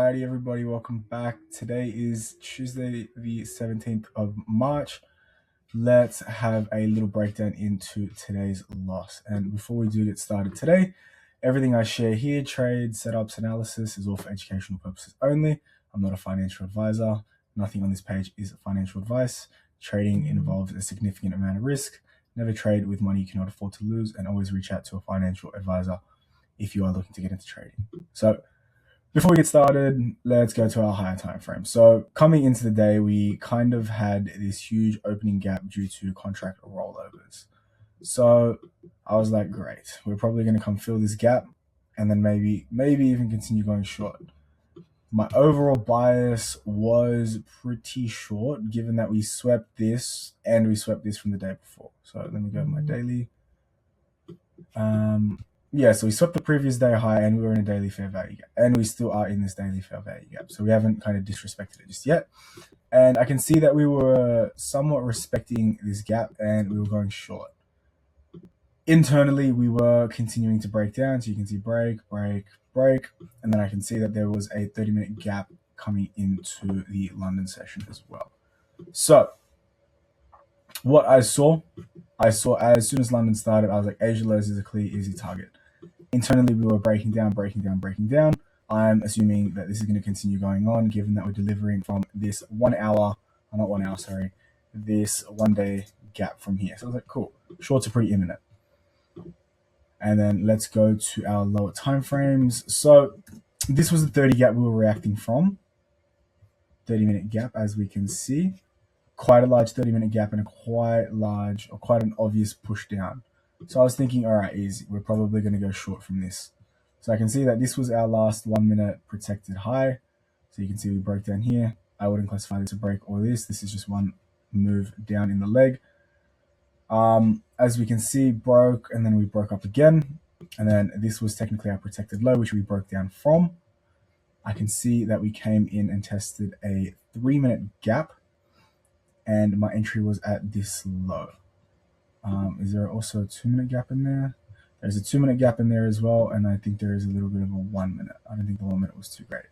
Alrighty, everybody, welcome back. Today is Tuesday, the 17th of March. Let's have a little breakdown into today's loss. And before we do get started today, everything I share here, trades, setups, analysis, is all for educational purposes only. I'm not a financial advisor. Nothing on this page is financial advice. Trading involves a significant amount of risk. Never trade with money you cannot afford to lose, and always reach out to a financial advisor if you are looking to get into trading. So before we get started, let's go to our higher time frame. So coming into the day, we kind of had this huge opening gap due to contract rollovers. So I was like, great, we're probably going to come fill this gap and then maybe even continue going short. My overall bias was pretty short, given that we swept this and we swept this from the day before. So let me go to my daily. So we swept the previous day high and we were in a daily fair value gap, and we still are in this daily fair value gap. So we haven't kind of disrespected it just yet. And I can see that we were somewhat respecting this gap and we were going short. Internally, we were continuing to break down. So you can see break. And then I can see that there was a 30-minute gap coming into the London session as well. So what I saw as soon as London started, I was like, Asia lows is a clear, easy target. Internally, we were breaking down. I'm assuming that this is going to continue going on, given that we're delivering from this this 1 day gap from here. So I was like, cool, shorts are pretty imminent. And then let's go to our lower time frames. So this was the 30 gap we were reacting from. 30-minute gap, as we can see. Quite a large 30-minute gap and quite an obvious push down. So I was thinking, all right, easy. We're probably going to go short from this. So I can see that this was our last 1 minute protected high. So you can see we broke down here. I wouldn't classify this a break or this. This is just one move down in the leg. As we can see, broke, and then we broke up again. And then this was technically our protected low, which we broke down from. I can see that we came in and tested a 3-minute gap, and my entry was at this low. Is there also a 2-minute gap in there? There's a 2-minute gap in there as well, and I think there is a little bit of a 1 minute. I don't think the 1 minute was too great.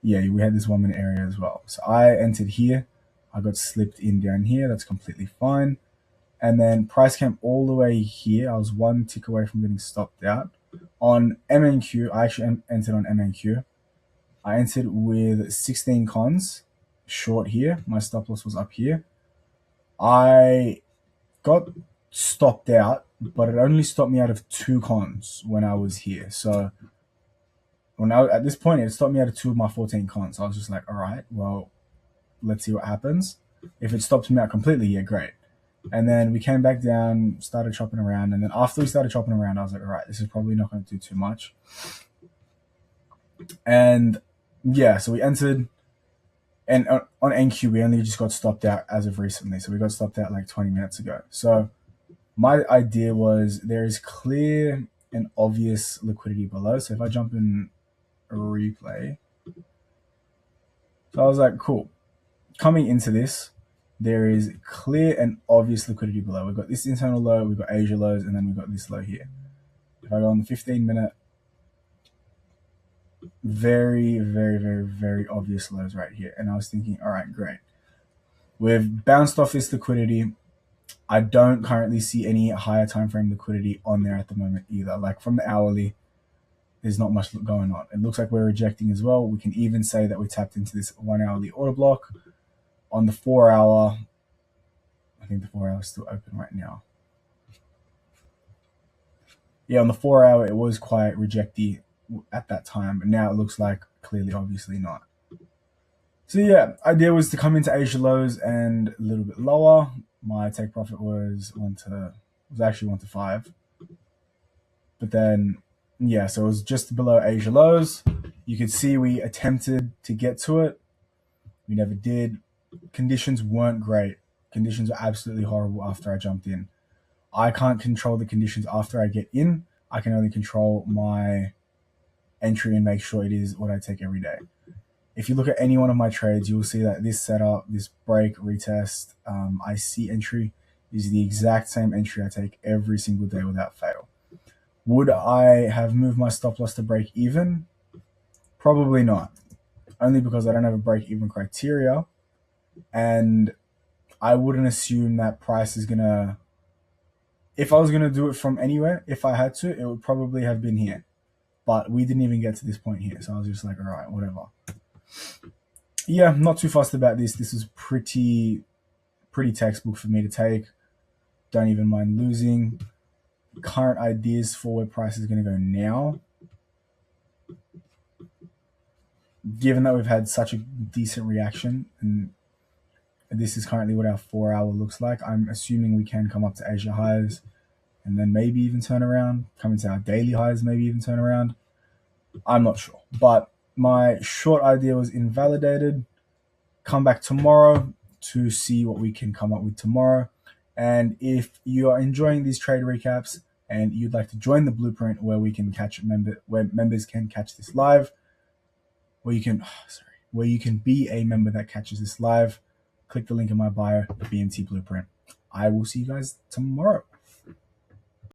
Yeah, we had this 1 minute area as well. So I entered here. I got slipped in down here. That's completely fine. And then price came all the way here. I was one tick away from getting stopped out. On MNQ, I actually entered on MNQ. I entered with 16 cons, short here. My stop loss was up here. I got stopped out, but it only stopped me out of 2 cons when I was here. So at this point, it stopped me out of 2 of my 14 cons. So I was just like, all right, well, let's see what happens. If it stops me out completely, yeah, great. And then we came back down, started chopping around. And then after we started chopping around, I was like, all right, this is probably not going to do too much. And yeah, so we entered. And on NQ, we only just got stopped out as of recently. So we got stopped out like 20 minutes ago. So my idea was there is clear and obvious liquidity below. So if I jump in a replay, so I was like, cool. Coming into this, there is clear and obvious liquidity below. We've got this internal low, we've got Asia lows, and then we've got this low here. If I go on the 15-minute, very, very, very, very obvious lows right here. And I was thinking, all right, great. We've bounced off this liquidity. I don't currently see any higher time frame liquidity on there at the moment either. Like from the hourly, there's not much going on. It looks like we're rejecting as well. We can even say that we tapped into this 1 hourly order block. On the 4 hour, I think the 4 hour is still open right now. Yeah, on the 4 hour, it was quite rejecty at that time, but now it looks like clearly, obviously not. So yeah, idea was to come into Asia lows and a little bit lower. My take profit was actually 1 to 5. But then, yeah, so it was just below Asia lows. You could see we attempted to get to it. We never did. Conditions weren't great. Conditions were absolutely horrible after I jumped in. I can't control the conditions after I get in. I can only control my entry and make sure it is what I take every day. If you look at any one of my trades, you will see that this setup, this break, retest, IC entry is the exact same entry I take every single day without fail. Would I have moved my stop loss to break even? Probably not. only because I don't have a break-even criteria, and I wouldn't assume that price is gonna. If I was gonna do it from anywhere, if I had to, it would probably have been here. But we didn't even get to this point here, so I was just like, all right, whatever. Yeah, not too fussed about this. This is pretty textbook for me to take. Don't even mind losing. Current ideas for where price is going to go now. Given that we've had such a decent reaction, and this is currently what our 4-hour looks like, I'm assuming we can come up to Asia highs and then maybe even turn around, come into our daily highs, maybe even turn around. I'm not sure. But my short idea was invalidated. Come back tomorrow to see what we can come up with tomorrow. And if you are enjoying these trade recaps and you'd like to join the blueprint where we can catch where members can catch this live, where you can be a member that catches this live, click the link in my bio, the BMT Blueprint. I will see you guys tomorrow.